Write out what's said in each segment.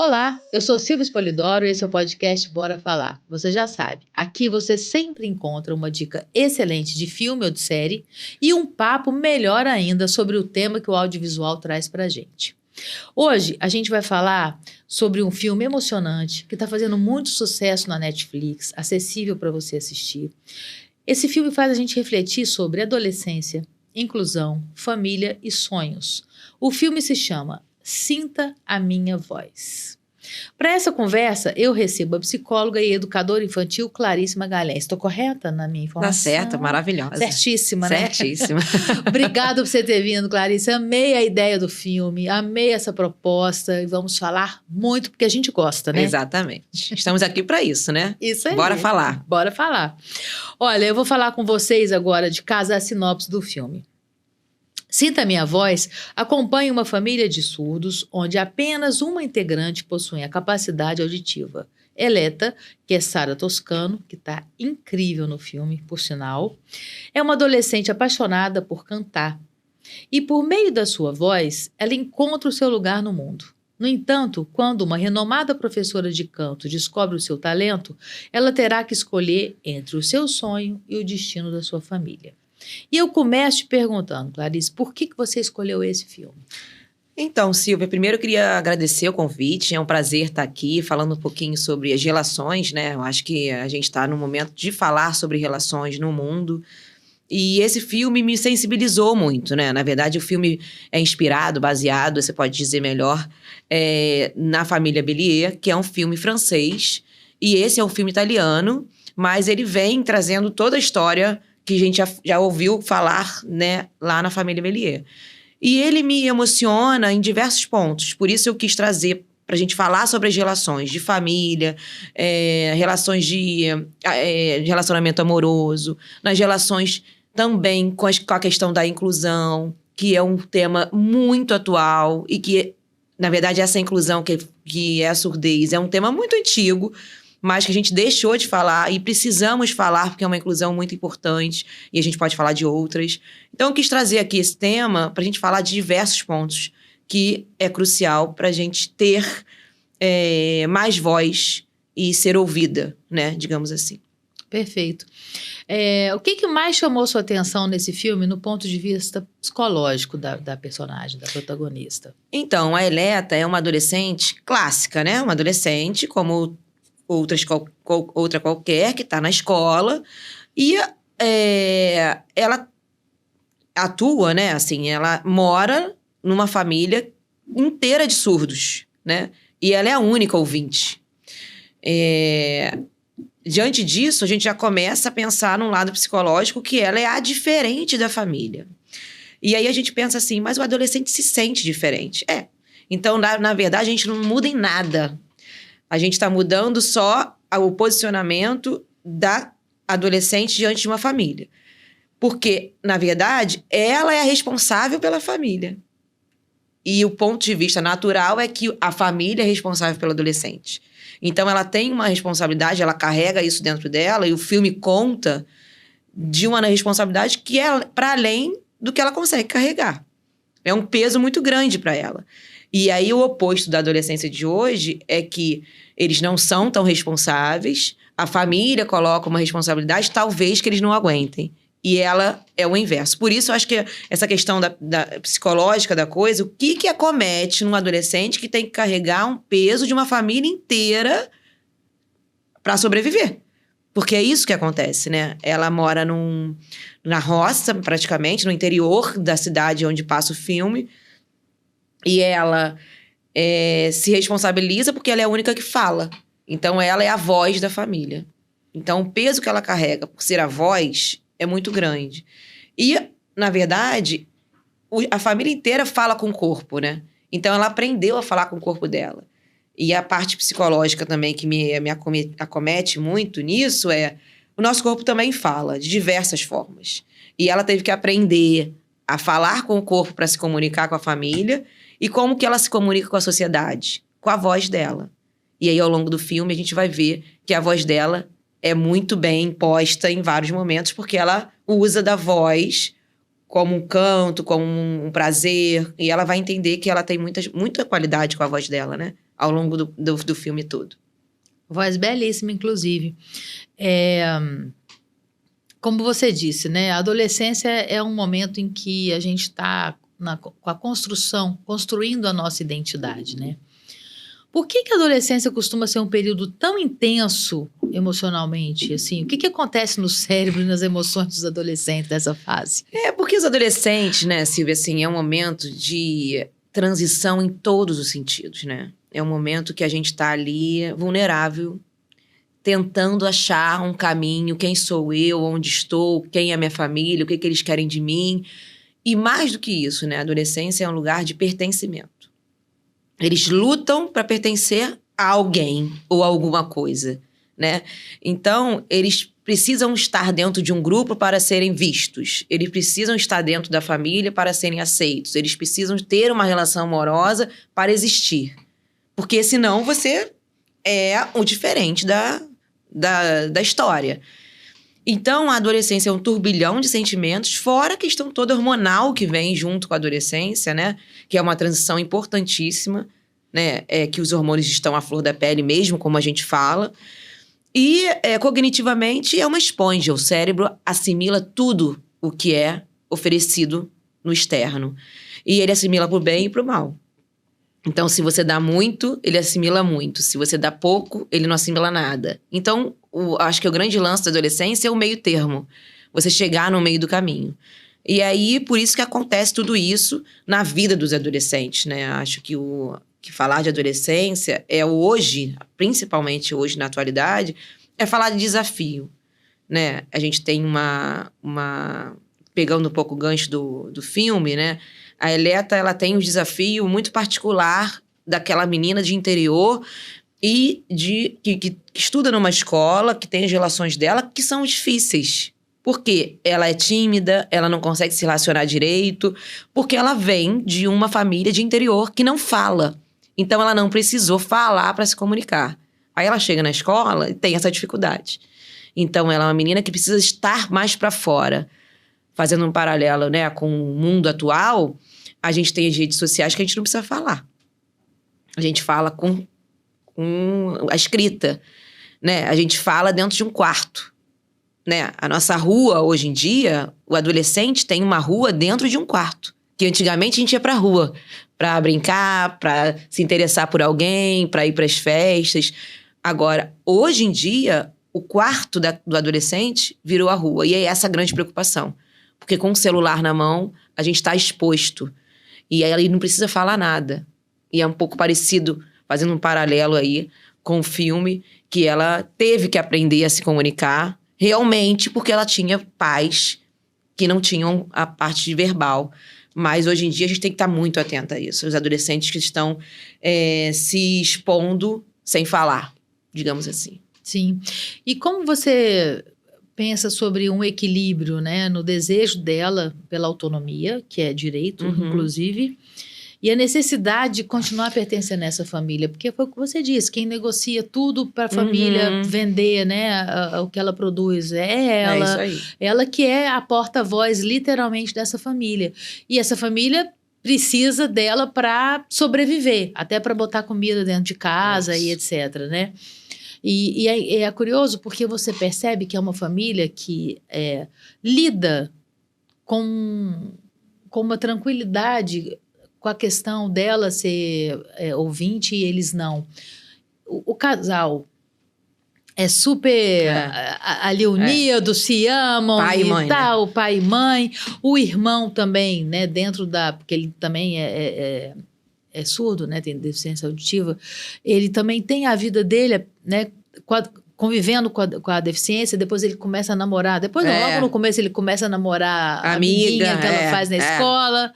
Olá, eu sou Silvia Spolidoro e esse é o podcast Bora Falar. Você já sabe, aqui você sempre encontra uma dica excelente de filme ou de série e um papo melhor ainda sobre o tema que o audiovisual traz pra gente. Hoje a gente vai falar sobre um filme emocionante que está fazendo muito sucesso na Netflix, acessível para você assistir. Esse filme faz a gente refletir sobre adolescência, inclusão, família e sonhos. O filme se chama Sinta a Minha Voz. Para essa conversa, eu recebo a psicóloga e educadora infantil Clarice Magalhães. Estou correta na minha informação? Tá certa, maravilhosa. Certíssima, né? Certíssima. Obrigada por você ter vindo, Clarice. Amei a ideia do filme, amei essa proposta e vamos falar muito porque a gente gosta, né? Exatamente. Estamos aqui para isso, né? Isso aí. Bora falar. Bora falar. Olha, eu vou falar com vocês agora de casa a sinopse do filme. Sinta a Minha Voz acompanha uma família de surdos onde apenas uma integrante possui a capacidade auditiva. Eleta, que é Sara Toscano, que está incrível no filme, por sinal, é uma adolescente apaixonada por cantar. E por meio da sua voz, ela encontra o seu lugar no mundo. No entanto, quando uma renomada professora de canto descobre o seu talento, ela terá que escolher entre o seu sonho e o destino da sua família. E eu começo te perguntando, Clarice, por que você escolheu esse filme? Então, Silvia, primeiro eu queria agradecer o convite. É um prazer estar aqui falando um pouquinho sobre as relações, né? Eu acho que a gente está no momento de falar sobre relações no mundo. E esse filme me sensibilizou muito, né? Na verdade, o filme é inspirado, baseado, você pode dizer melhor, na Família Bélier, que é um filme francês. E esse é um filme italiano, mas ele vem trazendo toda a história que a gente já ouviu falar, né, lá na Família Bélier. E ele me emociona em diversos pontos. Por isso eu quis trazer para a gente falar sobre as relações de família, relações de relacionamento amoroso, nas relações também com a questão da inclusão, que é um tema muito atual e que, na verdade, essa inclusão que é a surdez é um tema muito antigo, mas que a gente deixou de falar e precisamos falar porque é uma inclusão muito importante e a gente pode falar de outras. Então, eu quis trazer aqui esse tema para a gente falar de diversos pontos que é crucial para a gente ter mais voz e ser ouvida, né? Digamos assim. Perfeito. O que mais chamou sua atenção nesse filme no ponto de vista psicológico da personagem, da protagonista? Então, a Eleta é uma adolescente clássica, né? Uma adolescente como outra qualquer que está na escola e ela atua, né? Assim, ela mora numa família inteira de surdos, né? E ela é a única ouvinte. Diante disso, a gente já começa a pensar num lado psicológico que ela é a diferente da família. E aí a gente pensa assim, mas o adolescente se sente diferente. Então, na verdade, a gente não muda em nada. A gente está mudando só o posicionamento da adolescente diante de uma família. Porque, na verdade, ela é a responsável pela família. E o ponto de vista natural é que a família é responsável pelo adolescente. Então, ela tem uma responsabilidade, ela carrega isso dentro dela, e o filme conta de uma responsabilidade que é para além do que ela consegue carregar. É um peso muito grande para ela. E aí, o oposto da adolescência de hoje é que eles não são tão responsáveis, a família coloca uma responsabilidade, talvez que eles não aguentem. E ela é o inverso. Por isso, eu acho que essa questão da psicológica da coisa, o que acomete num adolescente que tem que carregar um peso de uma família inteira para sobreviver. Porque é isso que acontece, né? Ela mora na roça, praticamente, no interior da cidade onde passa o filme. E ela se responsabiliza porque ela é a única que fala. Então, ela é a voz da família. Então, o peso que ela carrega por ser a voz é muito grande. E, na verdade, a família inteira fala com o corpo, né? Então, ela aprendeu a falar com o corpo dela. E a parte psicológica também que me acomete muito nisso o nosso corpo também fala de diversas formas. E ela teve que aprender a falar com o corpo para se comunicar com a família e como que ela se comunica com a sociedade, com a voz dela. E aí, ao longo do filme, a gente vai ver que a voz dela é muito bem posta em vários momentos, porque ela usa da voz como um canto, como um prazer, e ela vai entender que ela tem muita qualidade com a voz dela, né? ao longo do filme todo. Voz belíssima, inclusive. Como você disse, né? A adolescência é um momento em que a gente está com a construindo a nossa identidade, né? Por que a adolescência costuma ser um período tão intenso emocionalmente? Assim, o que acontece no cérebro e nas emoções dos adolescentes dessa fase? Porque os adolescentes, né, Silvia, assim, é um momento de transição em todos os sentidos, né? É um momento que a gente está ali vulnerável, tentando achar um caminho, quem sou eu, onde estou, quem é a minha família, o que eles querem de mim. E mais do que isso, né? A adolescência é um lugar de pertencimento. Eles lutam para pertencer a alguém ou a alguma coisa, né? Então, eles precisam estar dentro de um grupo para serem vistos. Eles precisam estar dentro da família para serem aceitos. Eles precisam ter uma relação amorosa para existir. Porque senão você é o diferente da história. Então, a adolescência é um turbilhão de sentimentos, fora a questão toda hormonal que vem junto com a adolescência, né? Que é uma transição importantíssima, né? Que os hormônios estão à flor da pele mesmo, como a gente fala. E, cognitivamente, é uma esponja. O cérebro assimila tudo o que é oferecido no externo. E ele assimila pro bem e pro mal. Então, se você dá muito, ele assimila muito. Se você dá pouco, ele não assimila nada. Então, acho que o grande lance da adolescência é o meio termo. Você chegar no meio do caminho. E aí, por isso que acontece tudo isso na vida dos adolescentes, né? Acho que falar de adolescência é hoje, principalmente hoje na atualidade, é falar de desafio, né? A gente tem pegando um pouco o gancho do filme, né? A Eleta, ela tem um desafio muito particular daquela menina de interior e que estuda numa escola, que tem as relações dela, que são difíceis. Porque ela é tímida, ela não consegue se relacionar direito, porque ela vem de uma família de interior que não fala. Então, ela não precisou falar para se comunicar. Aí ela chega na escola e tem essa dificuldade. Então, ela é uma menina que precisa estar mais para fora. Fazendo um paralelo, né, com o mundo atual, a gente tem as redes sociais que a gente não precisa falar. A gente fala com a escrita, né? A gente fala dentro de um quarto, né? A nossa rua, hoje em dia, o adolescente tem uma rua dentro de um quarto. Que antigamente a gente ia pra rua pra brincar, pra se interessar por alguém, pra ir pras festas. Agora, hoje em dia, o quarto do adolescente virou a rua. E é essa a grande preocupação. Porque com o celular na mão, a gente está exposto. E aí ele não precisa falar nada. E é um pouco parecido, fazendo um paralelo aí com o filme, que ela teve que aprender a se comunicar realmente porque ela tinha pais que não tinham a parte verbal. Mas hoje em dia a gente tem que estar muito atenta a isso. Os adolescentes que estão se expondo sem falar, digamos assim. Sim. E como você pensa sobre um equilíbrio, né, no desejo dela pela autonomia, que é direito, inclusive, e a necessidade de continuar pertencendo a essa família? Porque foi o que você disse, quem negocia tudo para a família vender, né, o que ela produz é ela. É isso aí. Ela que é a porta-voz, literalmente, dessa família. E essa família precisa dela para sobreviver, até para botar comida dentro de casa e etc, né? E é curioso porque você percebe que é uma família que lida com uma tranquilidade com a questão dela ser ouvinte e eles não. O casal é super ali unido, se amam pai e mãe, tal, né? Pai e mãe. O irmão também, né, porque ele também é surdo, né, tem deficiência auditiva, ele também tem a vida dele, né, convivendo com a deficiência, depois ele começa a namorar, logo no começo ele começa a namorar a amiguinha que ela faz na escola.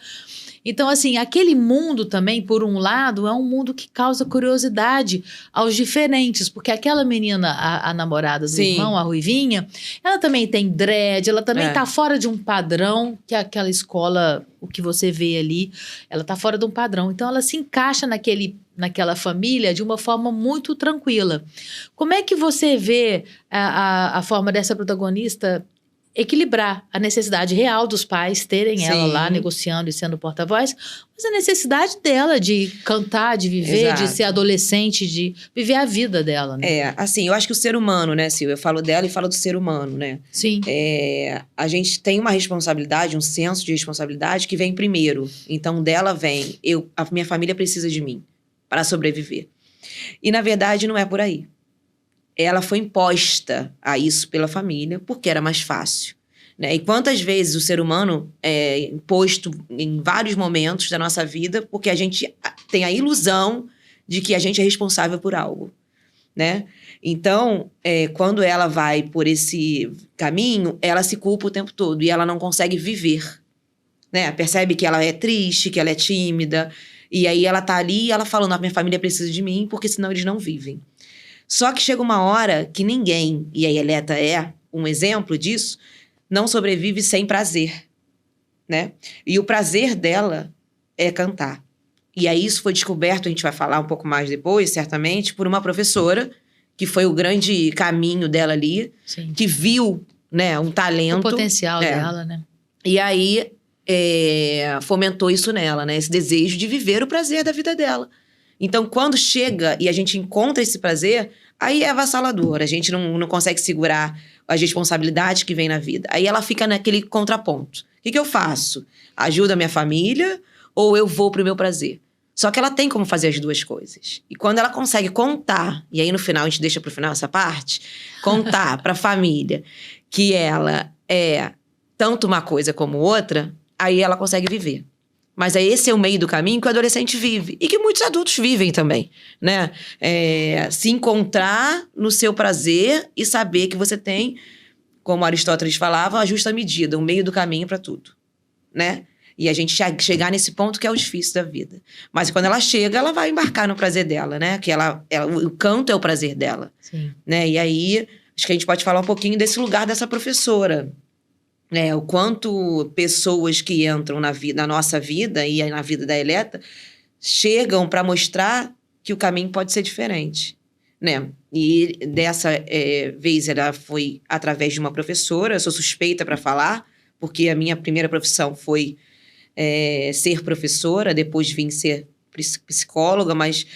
Então, assim, aquele mundo também, por um lado, é um mundo que causa curiosidade aos diferentes, porque aquela menina, a namorada do irmão, a Ruivinha, ela também tem dread, ela também tá fora de um padrão, que é aquela escola, o que você vê ali, ela tá fora de um padrão. Então, ela se encaixa naquela família de uma forma muito tranquila. Como é que você vê a forma dessa protagonista equilibrar a necessidade real dos pais terem ela Sim. lá negociando e sendo porta-voz, mas a necessidade dela de cantar, de viver, de Exato. ser adolescente, de viver a vida dela, né? Assim, eu acho que o ser humano, né, Silvia? Eu falo dela e falo do ser humano, né? Sim. A gente tem uma responsabilidade, um senso de responsabilidade que vem primeiro. Então, dela vem, a minha família precisa de mim para sobreviver. E, na verdade, não é por aí. Ela foi imposta a isso pela família porque era mais fácil, né? E quantas vezes o ser humano é imposto em vários momentos da nossa vida porque a gente tem a ilusão de que a gente é responsável por algo, né? Então, quando ela vai por esse caminho, ela se culpa o tempo todo e ela não consegue viver, né? Percebe que ela é triste, que ela é tímida, e aí ela tá ali e ela fala, não, minha família precisa de mim porque senão eles não vivem. Só que chega uma hora que ninguém, e a Eleta é um exemplo disso, não sobrevive sem prazer, né? E o prazer dela é cantar. E aí isso foi descoberto, a gente vai falar um pouco mais depois, certamente, por uma professora, que foi o grande caminho dela ali, Sim. que viu, né, um talento. O potencial dela, né? E aí fomentou isso nela, né? Esse desejo de viver o prazer da vida dela. Então, quando chega e a gente encontra esse prazer, aí é avassalador. A gente não consegue segurar as responsabilidades que vem na vida. Aí ela fica naquele contraponto. O que eu faço? Ajudo a minha família ou eu vou pro meu prazer? Só que ela tem como fazer as duas coisas. E quando ela consegue contar, e aí no final, a gente deixa pro final essa parte, contar pra família que ela é tanto uma coisa como outra, aí ela consegue viver. Mas esse é o meio do caminho que o adolescente vive. E que muitos adultos vivem também, né? Se encontrar no seu prazer e saber que você tem, como Aristóteles falava, a justa medida, um meio do caminho para tudo, né? E a gente chegar nesse ponto que é o difícil da vida. Mas quando ela chega, ela vai embarcar no prazer dela, né? Que o canto é o prazer dela. Sim. Né? E aí, acho que a gente pode falar um pouquinho desse lugar dessa professora. O quanto pessoas que entram na nossa vida e na vida da Eleta chegam para mostrar que o caminho pode ser diferente, né? E dessa vez ela foi através de uma professora. Eu sou suspeita para falar, porque a minha primeira profissão foi ser professora, depois vim ser psicóloga, mas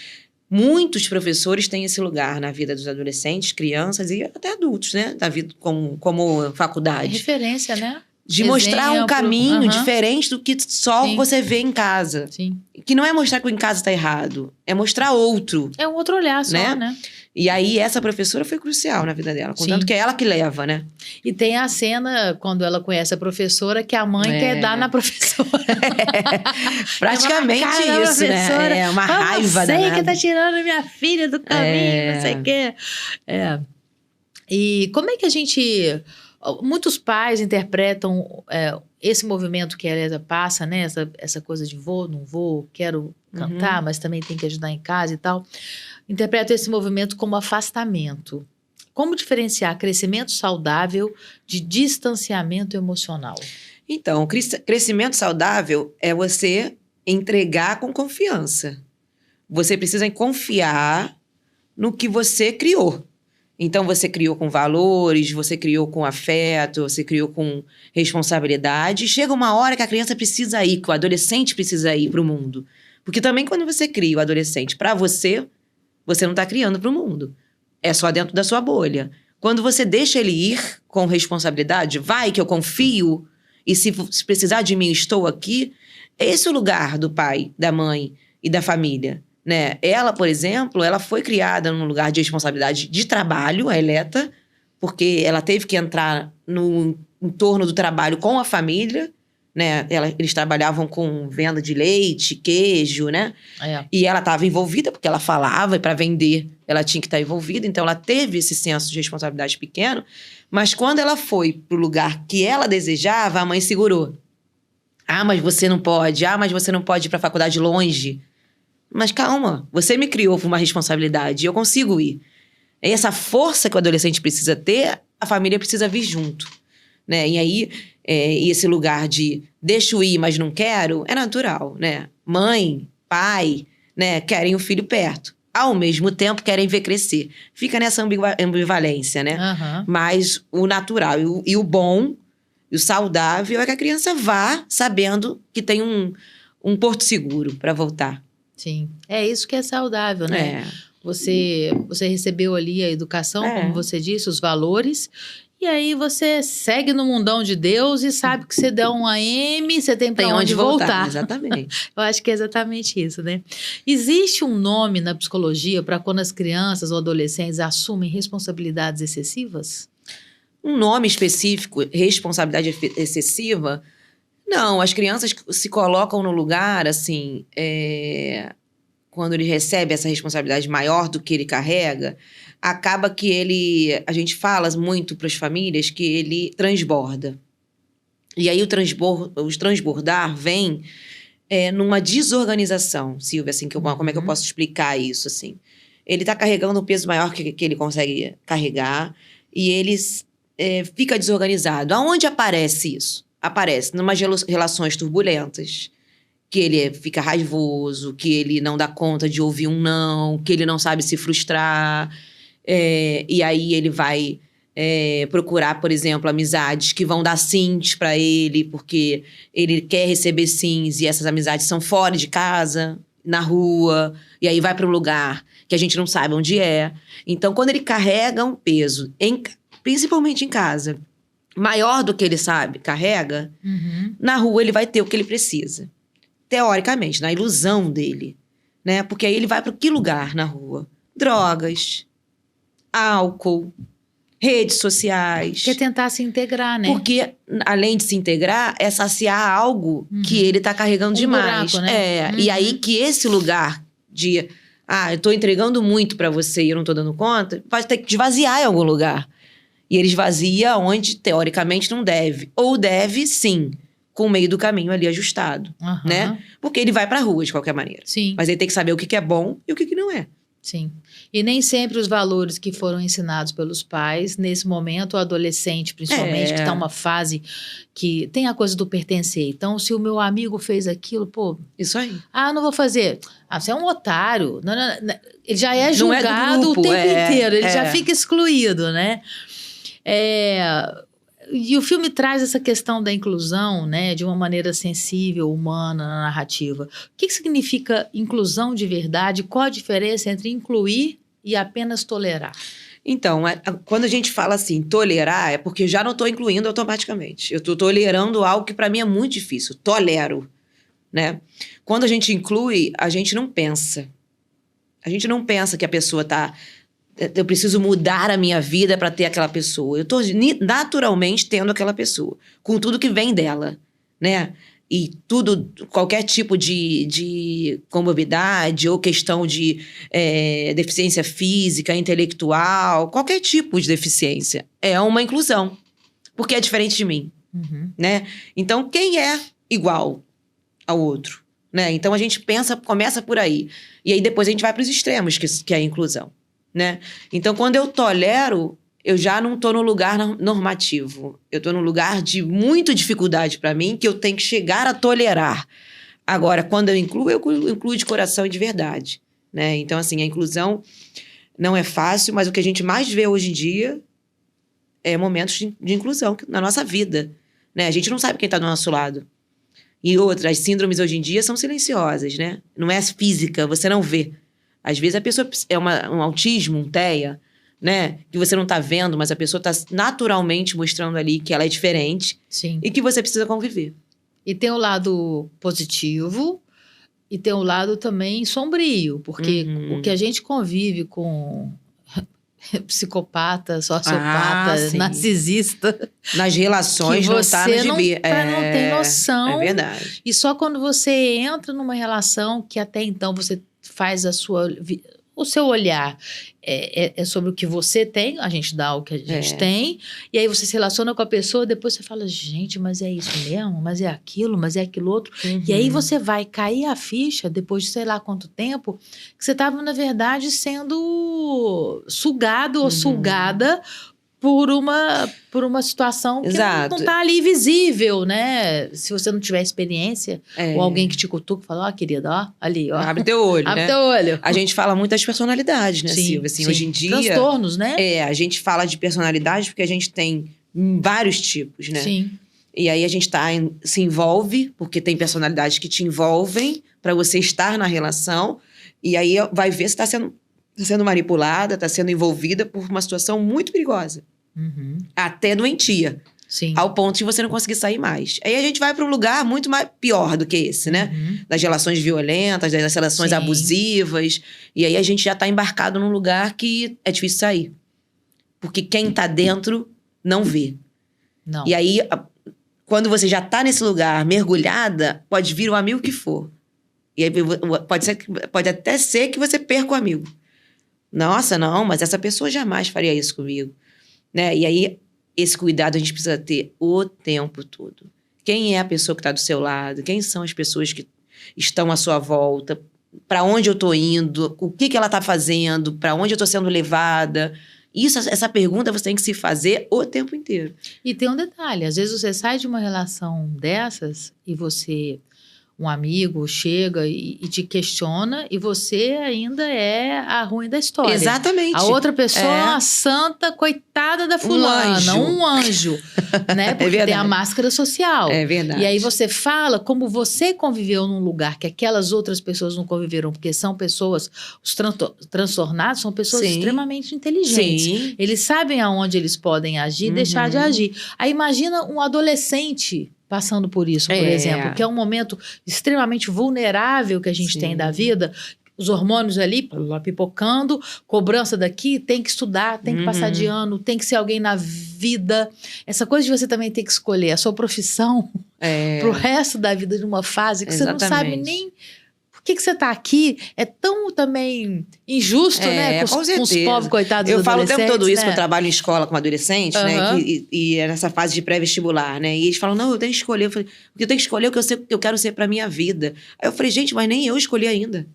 muitos professores têm esse lugar na vida dos adolescentes, crianças e até adultos, né? Da vida como faculdade. É referência, né? De mostrar um caminho diferente do que só Sim. você vê em casa. Sim. Que não é mostrar que o em casa está errado, é mostrar outro. É um outro olhar só, né? E aí, essa professora foi crucial na vida dela. Contanto Sim. que é ela que leva, né? E tem a cena, quando ela conhece a professora, que a mãe quer dar na professora. Praticamente Cara, isso, né? É uma raiva danada. Você que tá danada. tirando minha filha do caminho, não sei o quê. E como é que a gente... Muitos pais interpretam esse movimento que a Elisa passa, né? Essa coisa de vou, não vou, quero cantar, mas também tem que ajudar em casa e tal. Interpretam esse movimento como afastamento. Como diferenciar crescimento saudável de distanciamento emocional? Então, crescimento saudável é você entregar com confiança. Você precisa confiar no que você criou. Então, você criou com valores, você criou com afeto, você criou com responsabilidade. Chega uma hora que a criança precisa ir, que o adolescente precisa ir para o mundo. Porque também quando você cria o adolescente para você não está criando para o mundo. É só dentro da sua bolha. Quando você deixa ele ir com responsabilidade, vai que eu confio, e se precisar de mim, estou aqui. É esse o lugar do pai, da mãe e da família. Né? Ela, por exemplo, ela foi criada num lugar de responsabilidade de trabalho, a Eleta, porque ela teve que entrar no entorno do trabalho com a família, né? Eles trabalhavam com venda de leite, queijo, né? E ela estava envolvida, porque ela falava, e para vender ela tinha que estar envolvida, então ela teve esse senso de responsabilidade pequeno, mas quando ela foi pro lugar que ela desejava, a mãe segurou. Mas você não pode. Mas você não pode ir pra faculdade longe. Mas calma, você me criou por uma responsabilidade e eu consigo ir. Essa força que o adolescente precisa ter, a família precisa vir junto, né? E aí, esse lugar de deixo ir, mas não quero, é natural, né? Mãe, pai, né, querem o filho perto. Ao mesmo tempo, querem ver crescer. Fica nessa ambivalência, né? Uhum. Mas o natural e o bom E o saudável é que a criança vá sabendo que tem um porto seguro para voltar. Sim. É isso que é saudável, né? É. Você recebeu ali a educação, É. como você disse, os valores. E aí você segue no mundão de Deus e sabe que você der um AM, você tem para Tem onde voltar. Exatamente. Eu acho que é exatamente isso, né? Existe um nome na psicologia para quando as crianças ou adolescentes assumem responsabilidades excessivas? Um nome específico, responsabilidade excessiva, não. As crianças se colocam no lugar, assim, quando ele recebe essa responsabilidade maior do que ele carrega, acaba que a gente fala muito para as famílias que ele transborda. E aí os transbordar vem numa desorganização, Silvia, assim, como é que eu posso explicar isso, assim? Ele está carregando um peso maior que ele consegue carregar e ele fica desorganizado. Aonde aparece isso? Aparece numas relações turbulentas, que ele fica raivoso, que ele não dá conta de ouvir um não, que ele não sabe se frustrar. E aí ele vai procurar, por exemplo, amizades que vão dar sims para ele, porque ele quer receber sims e essas amizades são fora de casa, na rua, e aí vai para um lugar que a gente não sabe onde é. Então, quando ele carrega um peso, principalmente em casa, maior do que ele sabe, carrega, na rua ele vai ter o que ele precisa. Teoricamente, na ilusão dele, né? Porque aí ele vai para que lugar na rua? Drogas, álcool, redes sociais. Quer tentar se integrar, né? Porque, além de se integrar, é saciar algo que ele tá carregando demais. Buraco, né? E aí que esse lugar de... eu tô entregando muito pra você e eu não tô dando conta, vai ter que esvaziar em algum lugar. E ele esvazia onde, teoricamente, não deve. Ou deve, sim, com o meio do caminho ali ajustado, né? Porque ele vai pra rua, de qualquer maneira. Sim. Mas ele tem que saber o que é bom e o que não é. Sim. E nem sempre os valores que foram ensinados pelos pais, nesse momento, o adolescente, principalmente, que está numa fase que tem a coisa do pertencer. Então, se o meu amigo fez aquilo, pô... Isso aí. não vou fazer. Você é um otário. Não. Ele já é julgado grupo, o tempo inteiro. Ele já fica excluído, né? E o filme traz essa questão da inclusão, né, de uma maneira sensível, humana, na narrativa. O que significa inclusão de verdade? Qual a diferença entre incluir e apenas tolerar? Então, quando a gente fala assim, tolerar, é porque eu já não estou incluindo automaticamente. Eu estou tolerando algo que para mim é muito difícil. Tolero, né? Quando a gente inclui, a gente não pensa. A gente não pensa que a pessoa está... Eu preciso mudar a minha vida para ter aquela pessoa. Eu estou naturalmente tendo aquela pessoa, com tudo que vem dela, né? E tudo, qualquer tipo de comorbidade ou questão de deficiência física, intelectual, qualquer tipo de deficiência, é uma inclusão, porque é diferente de mim, né? Então, quem é igual ao outro, né? Então, a gente começa por aí. E aí, depois a gente vai para os extremos, que é a inclusão. Né? Então, quando eu tolero, eu já não estou no lugar normativo. Eu estou no lugar de muita dificuldade para mim, que eu tenho que chegar a tolerar. Agora, quando eu incluo de coração e de verdade. Né? Então, assim, a inclusão não é fácil, mas o que a gente mais vê hoje em dia é momentos de inclusão na nossa vida. Né? A gente não sabe quem está do nosso lado. E outras síndromes hoje em dia são silenciosas, né? Não é física, você não vê. Às vezes a pessoa é um autismo, um TEA, né? Que você não tá vendo, mas a pessoa tá naturalmente mostrando ali que ela é diferente. Sim. E que você precisa conviver. E tem o lado positivo e tem o lado também sombrio, porque o que a gente convive com psicopata, sociopata, narcisista... Nas relações não tá no gibi. Não tem noção. É verdade. E só quando você entra numa relação que até então você faz o seu olhar é sobre o que você tem, a gente dá o que a gente tem, e aí você se relaciona com a pessoa, depois você fala, gente, mas é isso mesmo, mas é aquilo outro, e aí você vai cair a ficha, depois de sei lá quanto tempo, que você estava, na verdade, sendo sugado ou sugada por uma situação que não está ali visível, né? Se você não tiver experiência, ou alguém que te cutuca e fala, querida, ó, ali, ó. Abre teu olho, Abre teu olho. A gente fala muito das personalidades, né, sim, Silvia? Assim, sim. Hoje em dia... Transtornos, né? A gente fala de personalidade porque a gente tem vários tipos, né? Sim. E aí a gente se envolve, porque tem personalidades que te envolvem para você estar na relação. E aí vai ver se está sendo manipulada, está sendo envolvida por uma situação muito perigosa. Uhum. Até doentia. Sim. Ao ponto de você não conseguir sair mais. Aí a gente vai para um lugar muito pior do que esse, né? Uhum. Das relações violentas, das relações Sim. abusivas. E aí a gente já está embarcado num lugar que é difícil sair. Porque quem está dentro não vê. Não. E aí, quando você já está nesse lugar mergulhada, pode vir o amigo que for. E aí pode até ser que você perca o amigo. Nossa, não, mas essa pessoa jamais faria isso comigo. Né? E aí, esse cuidado a gente precisa ter o tempo todo. Quem é a pessoa que está do seu lado? Quem são as pessoas que estão à sua volta? Para onde eu estou indo? O que ela está fazendo? Para onde eu estou sendo levada? Essa pergunta você tem que se fazer o tempo inteiro. E tem um detalhe, às vezes você sai de uma relação dessas e um amigo chega e te questiona e você ainda é a ruim da história. Exatamente. A outra pessoa é uma santa, coitada da fulana, um anjo, né? Porque tem a máscara social. É verdade. E aí você fala como você conviveu num lugar que aquelas outras pessoas não conviveram, porque são pessoas, os transtornados são pessoas extremamente inteligentes. Sim. Eles sabem aonde eles podem agir e deixar de agir. Aí imagina um adolescente passando por isso, por exemplo, que é um momento extremamente vulnerável que a gente tem da vida, os hormônios ali pipocando, cobrança daqui, tem que estudar, tem que passar de ano, tem que ser alguém na vida. Essa coisa de você também ter que escolher a sua profissão pro resto da vida de uma fase que você não sabe nem por que você está aqui. É tão também injusto, né? Com os pobres coitados eu falo o tempo todo isso, né? que eu trabalho em escola com adolescentes, né? E é nessa fase de pré-vestibular, né? E eles falam, não, eu tenho que escolher. Eu falei, eu tenho que escolher o que eu quero ser pra minha vida. Aí eu falei, gente, mas nem eu escolhi ainda.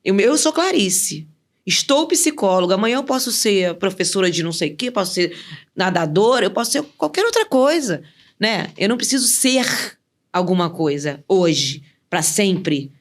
Eu sou Clarice. Estou psicóloga. Amanhã eu posso ser professora de não sei o quê, posso ser nadadora, eu posso ser qualquer outra coisa, né? Eu não preciso ser alguma coisa hoje, pra sempre.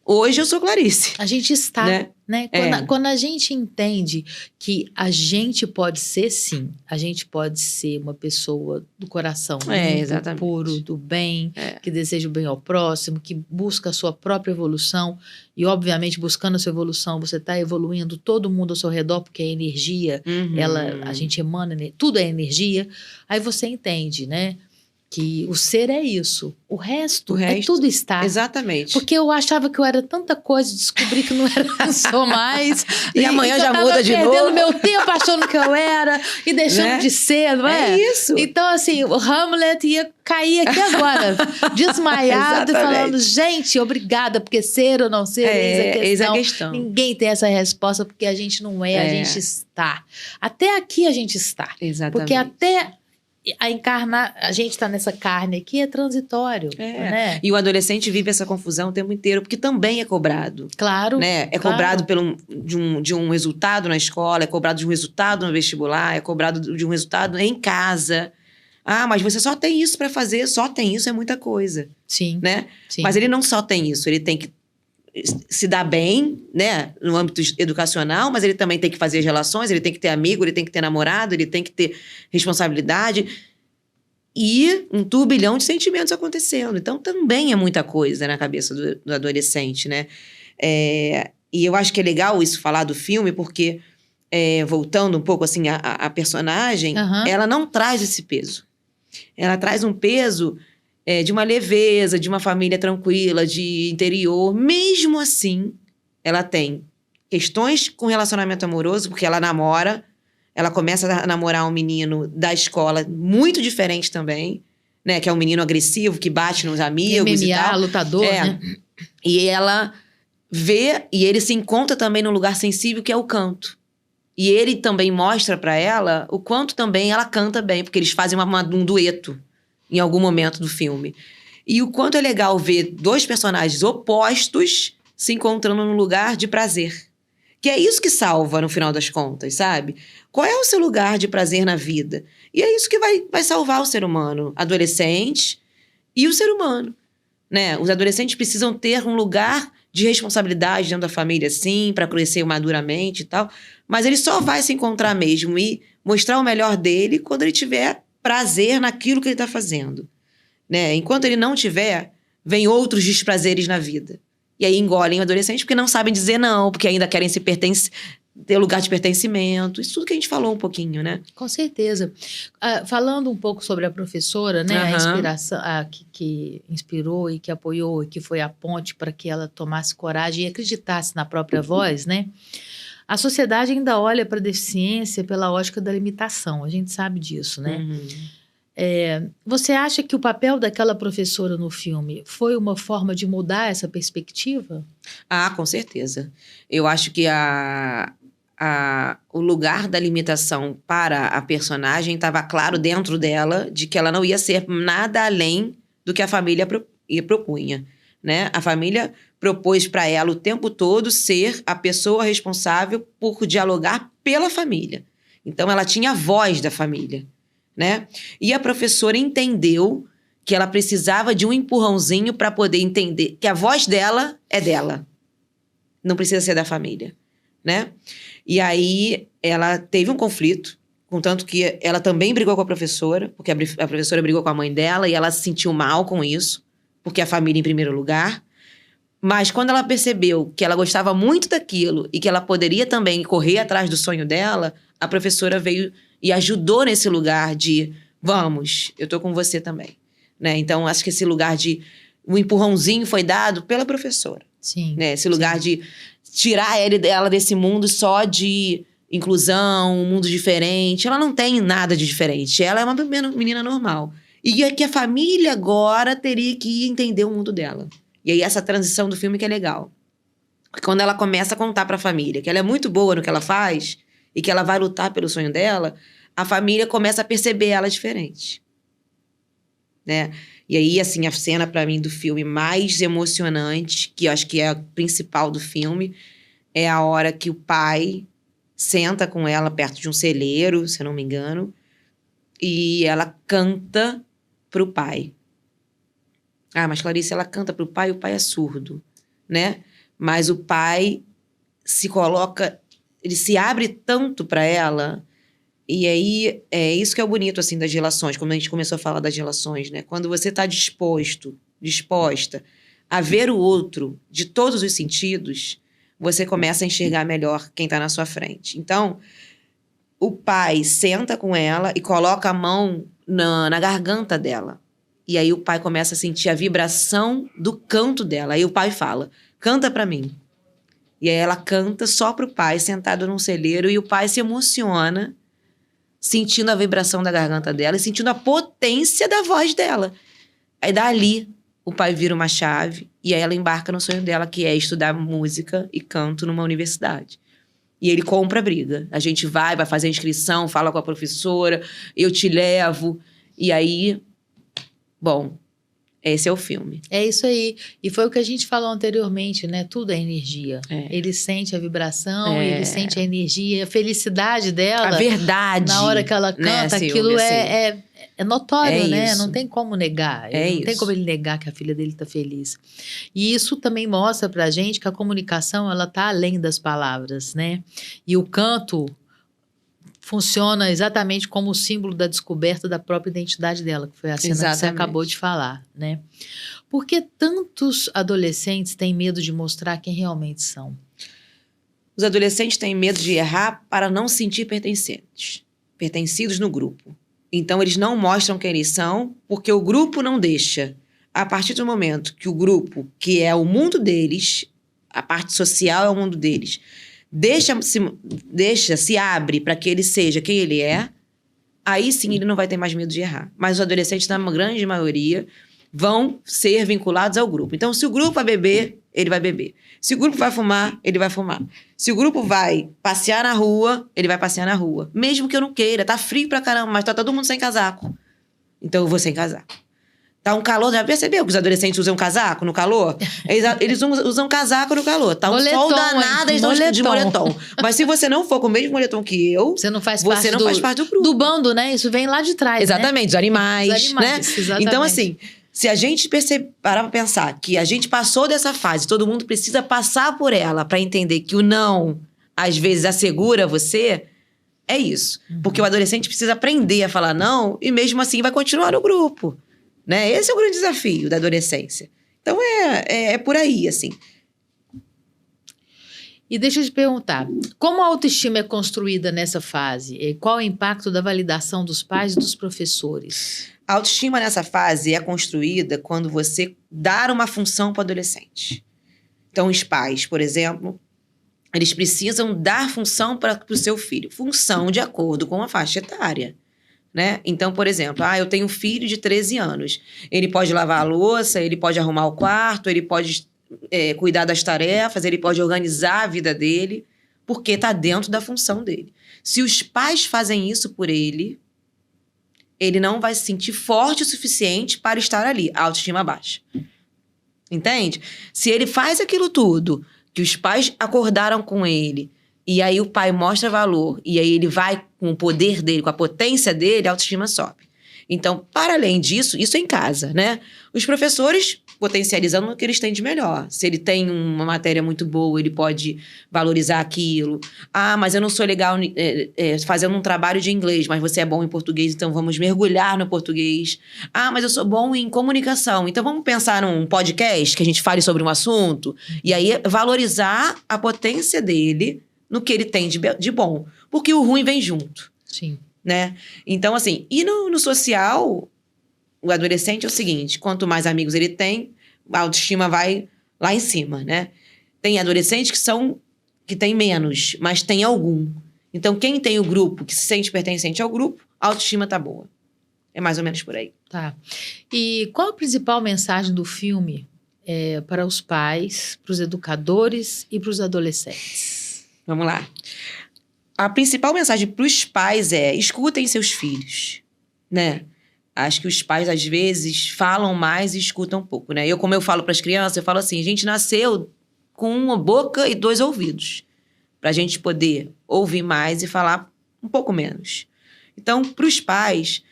Hoje eu sou Clarice. A gente está, né? Quando a gente entende que a gente pode ser, sim, a gente pode ser uma pessoa do coração limpo, puro, do bem, que deseja o bem ao próximo, que busca a sua própria evolução. E, obviamente, buscando a sua evolução, você está evoluindo todo mundo ao seu redor, porque a energia, a gente emana, tudo é energia. Aí você entende, né? Que o ser é isso. O resto é tudo estar. Exatamente. Porque eu achava que eu era tanta coisa, descobri que não era, não sou mais. E amanhã já muda de novo. Eu perdendo meu tempo achando que eu era e deixando de ser, não é? É isso. Então, assim, o Hamlet ia cair aqui agora, desmaiado e falando, gente, obrigada, porque ser ou não ser, eis a questão. Ninguém tem essa resposta, porque a gente não é, a gente está. Até aqui a gente está. Exatamente. Porque até a gente está nessa carne aqui, é transitório. Né? E o adolescente vive essa confusão o tempo inteiro, porque também é cobrado. Claro. Né? É cobrado de um resultado na escola, é cobrado de um resultado no vestibular, é cobrado de um resultado em casa. Ah, mas você só tem isso para fazer, só tem isso, é muita coisa. Sim. Né? Sim. Mas ele não só tem isso, ele tem que se dar bem, né, no âmbito educacional, mas ele também tem que fazer as relações, ele tem que ter amigo, ele tem que ter namorado, ele tem que ter responsabilidade e um turbilhão de sentimentos acontecendo. Então, também é muita coisa na cabeça do adolescente, né? E eu acho que é legal isso falar do filme, porque, voltando um pouco assim, a personagem, ela não traz esse peso. Ela traz um peso de uma leveza, de uma família tranquila, de interior. Mesmo assim, ela tem questões com relacionamento amoroso, porque ela namora, ela começa a namorar um menino da escola muito diferente também, né? Que é um menino agressivo, que bate nos amigos e tal. Lutador, né? E ela vê, e ele se encontra também num lugar sensível, que é o canto. E ele também mostra pra ela o quanto também ela canta bem, porque eles fazem um dueto em algum momento do filme. E o quanto é legal ver dois personagens opostos se encontrando num lugar de prazer. Que é isso que salva, no final das contas, sabe? Qual é o seu lugar de prazer na vida? E é isso que vai salvar o ser humano. Adolescente e o ser humano, né? Os adolescentes precisam ter um lugar de responsabilidade dentro da família, sim, para crescer maduramente e tal. Mas ele só vai se encontrar mesmo e mostrar o melhor dele quando ele tiver prazer naquilo que ele está fazendo, né? Enquanto ele não tiver, vem outros desprazeres na vida. E aí engolem o adolescente porque não sabem dizer não, porque ainda querem ter lugar de pertencimento. Isso tudo que a gente falou um pouquinho, né? Com certeza. Falando um pouco sobre a professora, né? A inspiração que inspirou e que apoiou e que foi a ponte para que ela tomasse coragem e acreditasse na própria voz, né? A sociedade ainda olha para a deficiência pela ótica da limitação. A gente sabe disso, né? Você acha que o papel daquela professora no filme foi uma forma de mudar essa perspectiva? Ah, com certeza. Eu acho que o lugar da limitação para a personagem estava claro dentro dela de que ela não ia ser nada além do que a família propunha, né? A família propôs para ela o tempo todo ser a pessoa responsável por dialogar pela família. Então, ela tinha a voz da família, né? E a professora entendeu que ela precisava de um empurrãozinho para poder entender que a voz dela é dela. Não precisa ser da família, né? E aí, ela teve um conflito, contanto que ela também brigou com a professora, porque a professora brigou com a mãe dela e ela se sentiu mal com isso, porque a família em primeiro lugar. Mas quando ela percebeu que ela gostava muito daquilo e que ela poderia também correr atrás do sonho dela, a professora veio e ajudou nesse lugar de, vamos, eu tô com você também, né? Então, acho que esse lugar de um empurrãozinho foi dado pela professora. Sim. Né? Esse lugar de tirar ela desse mundo só de inclusão, um mundo diferente. Ela não tem nada de diferente. Ela é uma menina normal. E é que a família agora teria que entender o mundo dela. E aí essa transição do filme que é legal. Porque quando ela começa a contar pra família que ela é muito boa no que ela faz e que ela vai lutar pelo sonho dela, a família começa a perceber ela diferente. Né? E aí, assim, a cena pra mim do filme mais emocionante, que eu acho que é a principal do filme, é a hora que o pai senta com ela perto de um celeiro, se eu não me engano, e ela canta pro pai. Ah, mas Clarice, ela canta pro pai, o pai é surdo, né? Mas o pai se coloca, ele se abre tanto pra ela. E aí, é isso que é o bonito, assim, das relações, como a gente começou a falar das relações, né? Quando você tá disposta a ver o outro de todos os sentidos, você começa a enxergar melhor quem tá na sua frente. Então, o pai senta com ela e coloca a mão na garganta dela. E aí o pai começa a sentir a vibração do canto dela. Aí o pai fala, canta pra mim. E aí ela canta só pro pai, sentado num celeiro, e o pai se emociona, sentindo a vibração da garganta dela e sentindo a potência da voz dela. Aí dali, o pai vira uma chave e aí ela embarca no sonho dela, que é estudar música e canto numa universidade. E ele compra a briga. A gente vai fazer a inscrição, fala com a professora, eu te levo. E aí, bom, esse é o filme. É isso aí. E foi o que a gente falou anteriormente, né? Tudo é energia. Ele sente a vibração, ele sente a energia, a felicidade dela. A verdade. Na hora que ela canta, né, aquilo Silvia, é notório, né? Isso. Não tem como negar. Não tem como ele negar que a filha dele está feliz. E isso também mostra pra gente que a comunicação, ela tá além das palavras, né? E o canto funciona exatamente como o símbolo da descoberta da própria identidade dela, que foi a cena que você acabou de falar, né? Por que tantos adolescentes têm medo de mostrar quem realmente são? Os adolescentes têm medo de errar para não se sentir pertencidos no grupo. Então, eles não mostram quem eles são, porque o grupo não deixa. A partir do momento que o grupo, que é o mundo deles, a parte social é o mundo deles, se abre para que ele seja quem ele é, aí sim ele não vai ter mais medo de errar. Mas os adolescentes, na grande maioria, vão ser vinculados ao grupo. Então, se o grupo vai beber, ele vai beber. Se o grupo vai fumar, ele vai fumar. Se o grupo vai passear na rua, ele vai passear na rua. Mesmo que eu não queira, tá frio pra caramba, mas tá todo mundo sem casaco. Então eu vou sem casaco. Tá um calor, já percebeu que os adolescentes usam casaco no calor? Eles usam casaco no calor. Tá um moletom, sol danado, eles estão de moletom. Mas se você não for com o mesmo moletom que eu, você não faz parte do grupo. Do bando, né? Isso vem lá de trás, exatamente, né? Dos animais, né? Exatamente. Então, assim, se a gente parar pra pensar que a gente passou dessa fase, todo mundo precisa passar por ela pra entender que o não, às vezes, assegura você, É isso. Porque o adolescente precisa aprender a falar não e mesmo assim vai continuar no grupo, né? Esse é o grande desafio da adolescência. Então, é por aí, assim. E deixa eu te perguntar, como a autoestima é construída nessa fase? E qual o impacto da validação dos pais e dos professores? A autoestima nessa fase é construída quando você dá uma função para o adolescente. Então, os pais, por exemplo, eles precisam dar função para o seu filho. Função de acordo com a faixa etária, né? Então, por exemplo, eu tenho um filho de 13 anos. Ele pode lavar a louça, ele pode arrumar o quarto, ele pode cuidar das tarefas, ele pode organizar a vida dele, porque está dentro da função dele. Se os pais fazem isso por ele não vai se sentir forte o suficiente para estar ali. A autoestima baixa. Entende? Se ele faz aquilo tudo que os pais acordaram com ele, e aí o pai mostra valor, e aí ele vai com o poder dele, com a potência dele, a autoestima sobe. Então, para além disso, isso é em casa, né? Os professores potencializando o que eles têm de melhor. Se ele tem uma matéria muito boa, ele pode valorizar aquilo. Mas eu não sou legal fazendo um trabalho de inglês, mas você é bom em português, então vamos mergulhar no português. Mas eu sou bom em comunicação, então vamos pensar num podcast que a gente fale sobre um assunto. E aí, valorizar a potência dele no que ele tem de bom. Porque o ruim vem junto. Sim. Né? Então, assim, e no social, o adolescente é o seguinte, quanto mais amigos ele tem, a autoestima vai lá em cima, né? Tem adolescentes que tem menos, mas tem algum. Então, quem tem o grupo, que se sente pertencente ao grupo, a autoestima tá boa. É mais ou menos por aí. Tá. E qual a principal mensagem do filme para os pais, para os educadores e para os adolescentes? Vamos lá. A principal mensagem para os pais é: escutem seus filhos, né? Acho que os pais, às vezes, falam mais e escutam pouco, né? Como eu falo para as crianças, eu falo assim, a gente nasceu com uma boca e 2 ouvidos, para a gente poder ouvir mais e falar um pouco menos. Então, para os pais,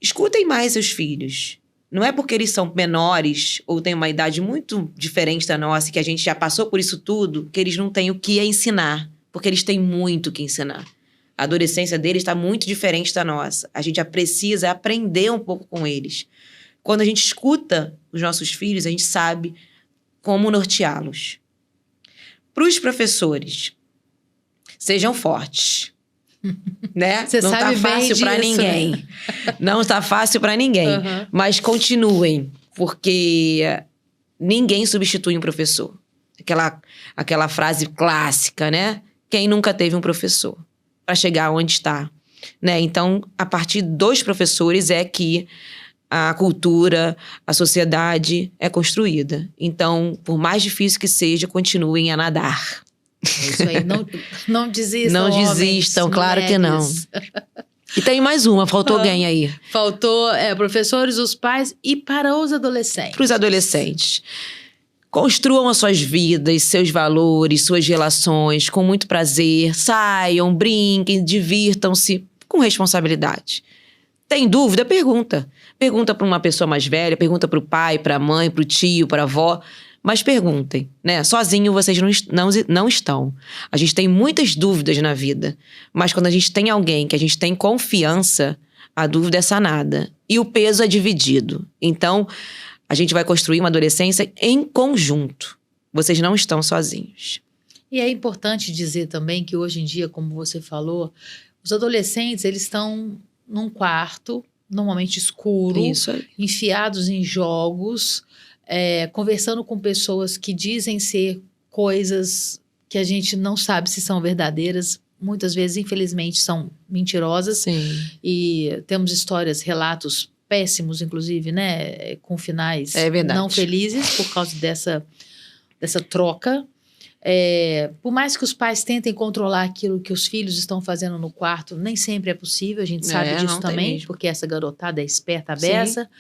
escutem mais seus filhos. Não é porque eles são menores ou têm uma idade muito diferente da nossa, que a gente já passou por isso tudo, que eles não têm o que ensinar. Porque eles têm muito o que ensinar. A adolescência deles está muito diferente da nossa. A gente já precisa aprender um pouco com eles. Quando a gente escuta os nossos filhos, a gente sabe como norteá-los. Para os professores, sejam fortes. Né? Você não sabe tá fácil para ninguém. né? Não está fácil para ninguém. Uhum. Mas continuem, porque ninguém substitui um professor. Aquela frase clássica, né? Quem nunca teve um professor para chegar onde está, né? Então, a partir dos professores é que a cultura, a sociedade é construída. Então, por mais difícil que seja, continuem a nadar. É isso aí. Não desistam, Não desistam, homens, claro que não. E tem mais uma, faltou alguém aí. Faltou professores, os pais e para os adolescentes. Para os adolescentes. Construam as suas vidas, seus valores, suas relações com muito prazer. Saiam, brinquem, divirtam-se com responsabilidade. Tem dúvida? Pergunta. Pergunta para uma pessoa mais velha, pergunta para o pai, para a mãe, para o tio, para a avó. Mas perguntem, né? Sozinho vocês não estão. A gente tem muitas dúvidas na vida. Mas quando a gente tem alguém que a gente tem confiança, a dúvida é sanada. E o peso é dividido. Então, a gente vai construir uma adolescência em conjunto. Vocês não estão sozinhos. E é importante dizer também que hoje em dia, como você falou, os adolescentes, eles estão num quarto, normalmente escuro, Isso aí. enfiados em jogos, conversando com pessoas que dizem ser coisas que a gente não sabe se são verdadeiras. Muitas vezes, infelizmente, são mentirosas. Sim. E temos histórias, relatos péssimos, inclusive, né? Com finais não felizes por causa dessa troca. Por mais que os pais tentem controlar aquilo que os filhos estão fazendo no quarto, nem sempre é possível, a gente sabe disso também, porque essa garotada é esperta, a beça.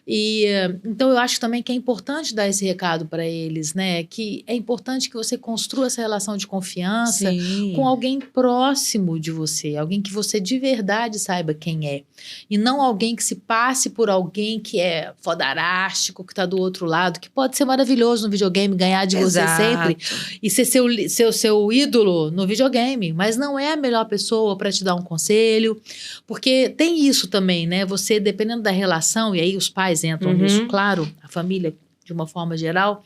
Então eu acho também que é importante dar esse recado para eles, né? Que é importante que você construa essa relação de confiança Sim. com alguém próximo de você, alguém que você de verdade saiba quem é. E não alguém que se passe por alguém que é fodarástico, que tá do outro lado, que pode ser maravilhoso no videogame, ganhar de você sempre e ser seu ídolo no videogame, mas não é a melhor pessoa para te dar um conselho, porque tem isso também, né? Você, dependendo da relação, e aí os pais entram nisso, claro, a família de uma forma geral,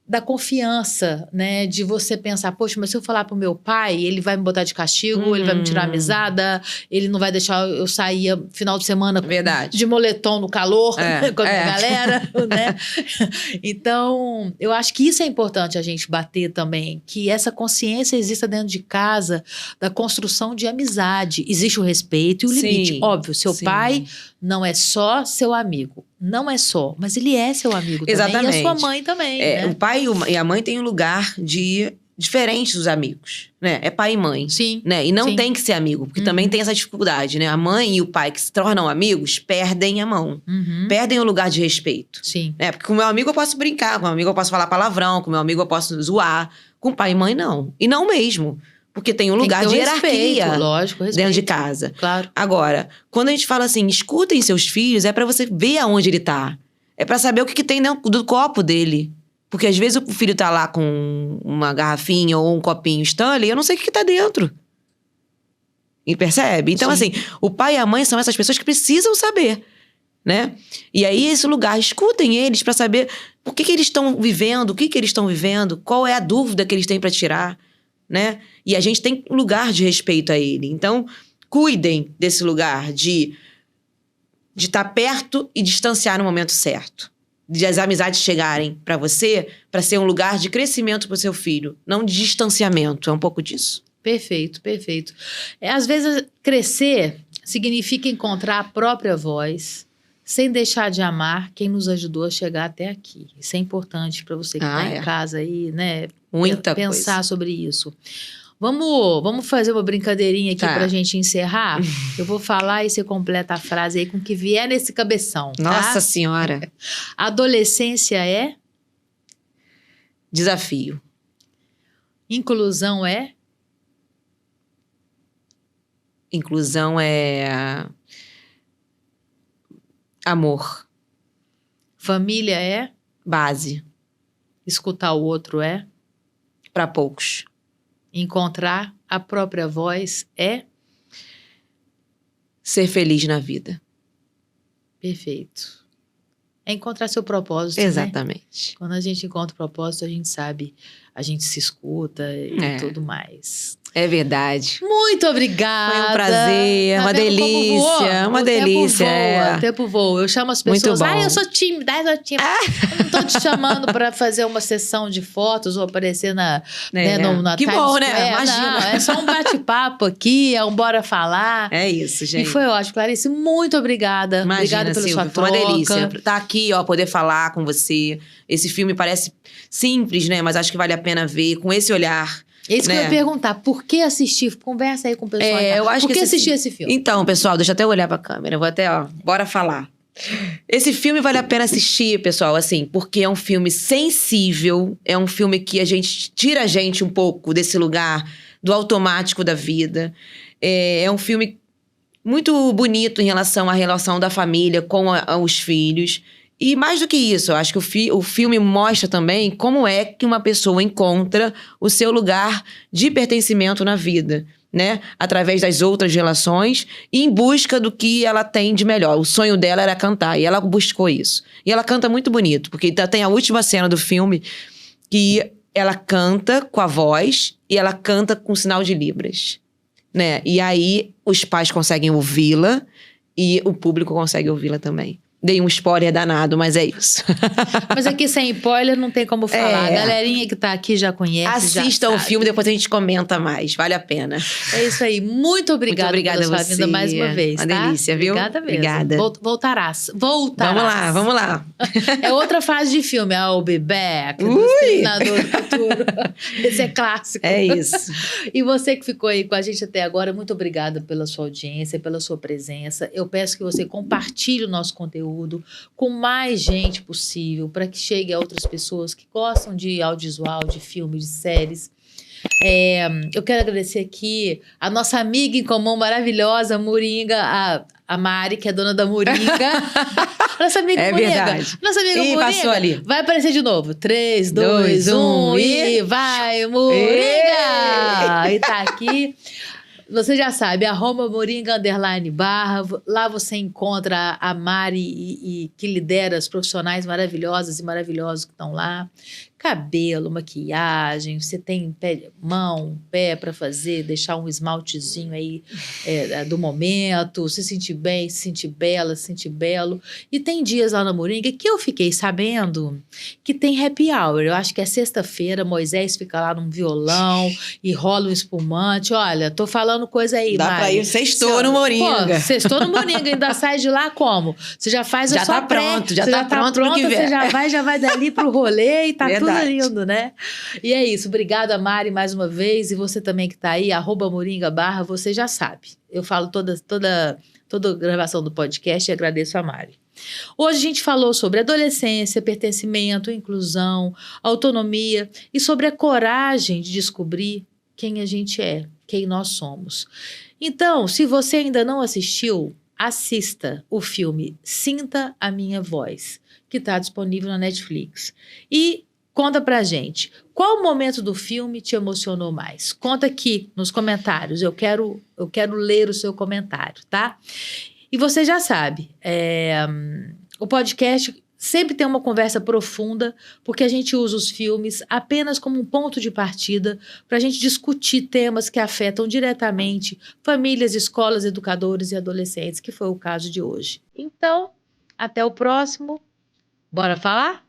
da confiança, né? De você pensar, poxa, mas se eu falar pro meu pai, ele vai me botar de castigo, ele vai me tirar a mesada, ele não vai deixar eu sair final de semana de moletom no calor com a minha galera, né? Então, eu acho que isso é importante a gente bater também, que essa consciência exista dentro de casa, da construção de amizade. Existe o respeito e o limite. Óbvio, seu pai não é só seu amigo. Não é só, mas ele é seu amigo também. E a sua mãe também, né? O pai e a mãe têm um lugar diferente dos amigos, né? É pai e mãe. Sim. Né? E não tem que ser amigo, porque também tem essa dificuldade, né? A mãe e o pai que se tornam amigos perdem a mão. Perdem o lugar de respeito. Sim. Né? Porque com meu amigo eu posso brincar, com meu amigo eu posso falar palavrão, com meu amigo eu posso zoar. Com pai e mãe, não. E não mesmo. Porque tem um lugar de hierarquia dentro de casa. Claro. Agora, quando a gente fala assim, escutem seus filhos, é pra você ver aonde ele tá. É pra saber o que tem dentro do copo dele. Porque às vezes o filho tá lá com uma garrafinha ou um copinho Stanley, eu não sei o que tá dentro. E percebe? Então, assim, o pai e a mãe são essas pessoas que precisam saber, né? E aí, esse lugar, escutem eles pra saber o que eles estão vivendo, o que eles estão vivendo, qual é a dúvida que eles têm pra tirar, né? E a gente tem um lugar de respeito a ele. Então, cuidem desse lugar de estar perto e distanciar no momento certo. De as amizades chegarem pra você, pra ser um lugar de crescimento pro seu filho, não de distanciamento. É um pouco disso. Perfeito, perfeito. Às vezes, crescer significa encontrar a própria voz, sem deixar de amar quem nos ajudou a chegar até aqui. Isso é importante para você que está em casa aí, né? Muita pensar coisa. sobre isso. Vamos fazer uma brincadeirinha aqui pra gente encerrar? Eu vou falar e você completa a frase aí com o que vier nesse cabeção, tá? Nossa Senhora! Adolescência é? Desafio. Inclusão é? Inclusão é amor. Família é? Base. Escutar o outro é? Para poucos. Encontrar a própria voz é? Ser feliz na vida. Perfeito. É encontrar seu propósito, Exatamente. Né? Quando a gente encontra o propósito, a gente sabe, a gente se escuta e tudo mais. É verdade. Muito obrigada. Foi um prazer, uma delícia. Uma delícia. O tempo voa. Eu chamo as pessoas. Eu sou tímida, eu não tô te chamando para fazer uma sessão de fotos ou aparecer na que Times bom, Square. né? Imagina. Não, é só um bate-papo aqui, é um bora falar. É isso, gente. E foi ótimo, Clarice. Muito obrigada. Imagina, obrigada pela Silvia, sua troca. Foi uma delícia. Tá aqui, ó, poder falar com você. Esse filme parece simples, né? Mas acho que vale a pena ver com esse olhar. É isso que eu ia perguntar. Por que assistir? Conversa aí com o pessoal. Eu acho por que assistir esse filme? Então, pessoal, deixa eu até olhar pra câmera. Vou até, bora falar. Esse filme vale a pena assistir, pessoal, assim, porque é um filme sensível. É um filme que tira a gente um pouco desse lugar do automático da vida. É um filme muito bonito em relação à relação da família com os filhos. E mais do que isso, eu acho que o filme mostra também como é que uma pessoa encontra o seu lugar de pertencimento na vida, né? Através das outras relações e em busca do que ela tem de melhor. O sonho dela era cantar e ela buscou isso. E ela canta muito bonito, porque tem a última cena do filme que ela canta com a voz e ela canta com sinal de libras, né? E aí os pais conseguem ouvi-la e o público consegue ouvi-la também. Dei um spoiler danado, mas é isso. Mas aqui sem spoiler não tem como falar. A galerinha que tá aqui já conhece, Assistam o filme, depois a gente comenta mais. Vale a pena. É isso aí. Muito obrigada pela sua vinda mais uma vez, uma delícia, viu? Obrigada mesmo. Obrigada. Voltarás. Vamos lá. É outra fase de filme. I'll be back. Do Exterminador do Futuro. Esse é clássico. É isso. E você que ficou aí com a gente até agora, muito obrigada pela sua audiência, pela sua presença. Eu peço que você compartilhe o nosso conteúdo conteúdo com mais gente possível, para que chegue a outras pessoas que gostam de audiovisual, de filmes, de séries. Eu quero agradecer aqui a nossa amiga em comum maravilhosa, Moringa, a Mari, que é dona da Moringa. Nossa amiga Moringa. Verdade. Nossa amiga Ih, Moringa. passou ali. Vai aparecer de novo. 3, 2, 1 e vai, Moringa! E tá aqui. Você já sabe, @Moringa_barra. Lá você encontra a Mari e que lidera as profissionais maravilhosas e maravilhosos que estão lá. Cabelo, maquiagem, você tem mão, pé para fazer, deixar um esmaltezinho aí do momento, se sentir bem, se sentir bela, se sentir belo. E tem dias lá na Moringa que eu fiquei sabendo que tem happy hour. Eu acho que é sexta-feira, Moisés fica lá num violão e rola um espumante. Olha, tô falando coisa aí, Dá Mari. pra ir sextou no Moringa. Pô, sextou no Moringa, ainda sai de lá como? Você já faz a Já sua tá pronto, já tá pronto pro que vier. Você já vai dali pro rolê e tá Verdade. tudo lindo, né? E é isso. Obrigada, Mari, mais uma vez. E você também que tá aí, @Moringa_, você já sabe. Eu falo toda gravação do podcast e agradeço a Mari. Hoje a gente falou sobre adolescência, pertencimento, inclusão, autonomia e sobre a coragem de descobrir quem a gente é, quem nós somos. Então, se você ainda não assistiu, assista o filme Sinta a Minha Voz, que está disponível na Netflix. E conta pra gente, qual momento do filme te emocionou mais? Conta aqui nos comentários, eu quero ler o seu comentário, tá? E você já sabe, o podcast sempre tem uma conversa profunda, porque a gente usa os filmes apenas como um ponto de partida para a gente discutir temas que afetam diretamente famílias, escolas, educadores e adolescentes, que foi o caso de hoje. Então, até o próximo. Bora falar?